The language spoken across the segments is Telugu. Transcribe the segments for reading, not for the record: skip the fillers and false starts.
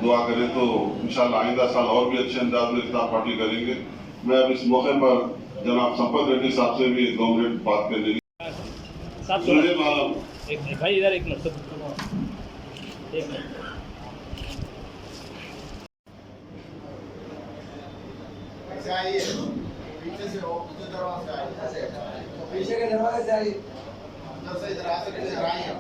दुआ करें तो इंशाल्लाह आइंदा साल और भी अच्छे अंदाज में इफ्तार पार्टी करेंगे। मैं अब इस मौके पर जनाब संपत रेड्डी साहब से भी 2 मिनट बात करने की एक भाई इधर 1 मिनट आइए, पीछे से हो, पीछे दरवाजे से आइए, पीछे के दरवाजे से आइए, अंदर से इधर आ सकते हैं, इधर आइए।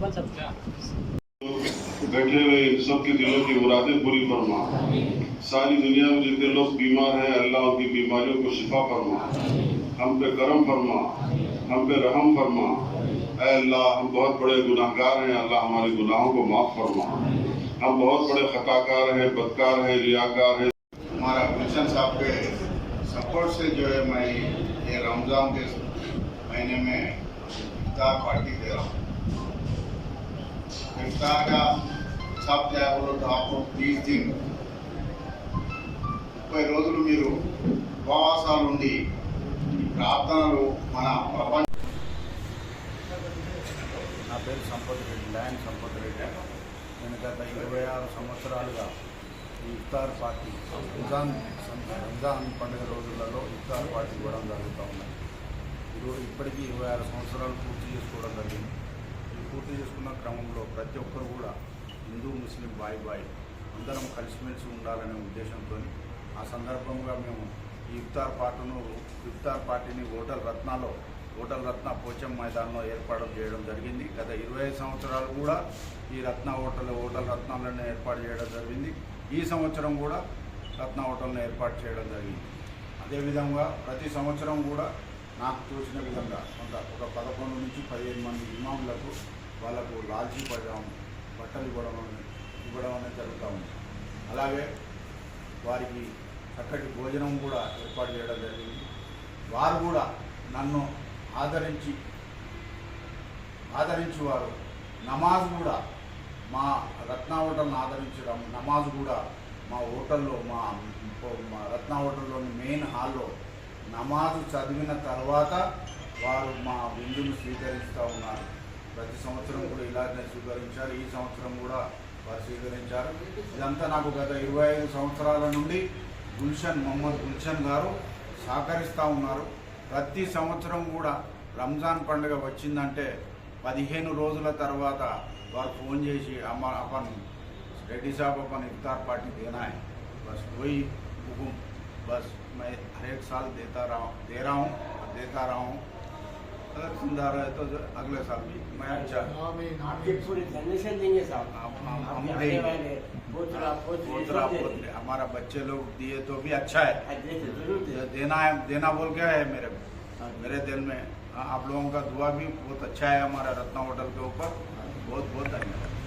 बन सब क्या बैठे हुए सबके दिलों की मुरादें पूरी फरमा। सारी दुनिया में जितने लोग बीमार हैं अल्लाह उनकी बीमारियों को शिफा फरमा। हम पे करम फरमा, हम पे रहम फरमा। ऐ अल्लाह हम बहुत बड़े गुनाहगार हैं, अल्लाह हमारे गुनाहों को माफ़ फरमा। हम बहुत बड़े खताकार हैं, बदकार हैं, रियाकार हैं। हमारा गुलशन साहब के सपोर्ट से जो है मैं ये रमज़ान के महीने में इफ्तार पार्टी दे रहा हूँ। इफ्तार का सब क्या बोलो तो आपको 30 दिन 30 రోజులు మీరు ఉపవాసాలు ఉండి ప్రార్థనలు మన ప్రపంచ నా పేరు సంపత్ రెడ్డి, లయన్ సంపత్ రెడ్డి. నేను గత 26 సంవత్సరాలుగా ఈ ఇఫ్తార్ పార్టీ రంజాన్ పండుగ రోజులలో ఇఫ్తార్ పార్టీ ఇవ్వడం జరుగుతూ ఉన్నాయి. ఇప్పటికీ 26 సంవత్సరాలు పూర్తి చేసుకోవడం జరిగింది. ఈ పూర్తి చేసుకున్న క్రమంలో ప్రతి ఒక్కరు కూడా హిందూ ముస్లిం బాయ్ అందరం కలిసిమెలిసి ఉండాలనే ఉద్దేశంతో ఆ సందర్భంగా మేము ఈ ఇఫ్తార్ పార్టీని హోటల్ రత్న పోచం మైదానంలో ఏర్పాటు చేయడం జరిగింది. గత 25 సంవత్సరాలు కూడా ఈ హోటల్ రత్నాలను ఏర్పాటు చేయడం జరిగింది. ఈ సంవత్సరం కూడా రత్న హోటల్ను ఏర్పాటు చేయడం జరిగింది. అదేవిధంగా ప్రతి సంవత్సరం కూడా నాకు చూసిన విధంగా ఒక 11 నుంచి 15 మంది ఇమాములకు వాళ్ళకు లాల్చీ బట్టలు ఇవ్వడం అనేది జరుగుతూ ఉంది. అలాగే వారికి చక్కటి భోజనం కూడా ఏర్పాటు చేయడం జరిగింది. వారు కూడా నన్ను ఆదరించి వారు నమాజ్ కూడా మా రత్న హోటల్ని ఆదరించి నమాజ్ కూడా మా హోటల్లో మా రత్న హోటల్లోని మెయిన్ హాల్లో నమాజు చదివిన తర్వాత వారు మా విందును స్వీకరిస్తూ ఉన్నారు. ప్రతి సంవత్సరం కూడా ఇలాగే స్వీకరించారు. ఈ సంవత్సరం కూడా వారు స్వీకరించారు. ఇదంతా నాకు గత 25 సంవత్సరాల నుండి మొహమ్మద్ గుల్షన్ గారు సహకరిస్తూ ఉన్నారు. ప్రతి సంవత్సరం కూడా రంజాన్ పండుగ వచ్చిందంటే 15 రోజుల తర్వాత వారు ఫోన్ చేసి अपन रेड्डी साहब अपन इफ्तार पार्टी देना है, बस वही हुकुम बस मैं हर एक साल दे रहा हूँ। अगर जिंदा रहे तो अगले साल भी मैं अच्छा पूरी कंडीशन देंगे साहब। हमारा बच्चे लोग दिए तो भी अच्छा है, देना बोल क्या है मेरे दिल में। आप लोगों का दुआ भी बहुत अच्छा है हमारा रत्ना होटल के ऊपर। बहुत बहुत धन्यवाद।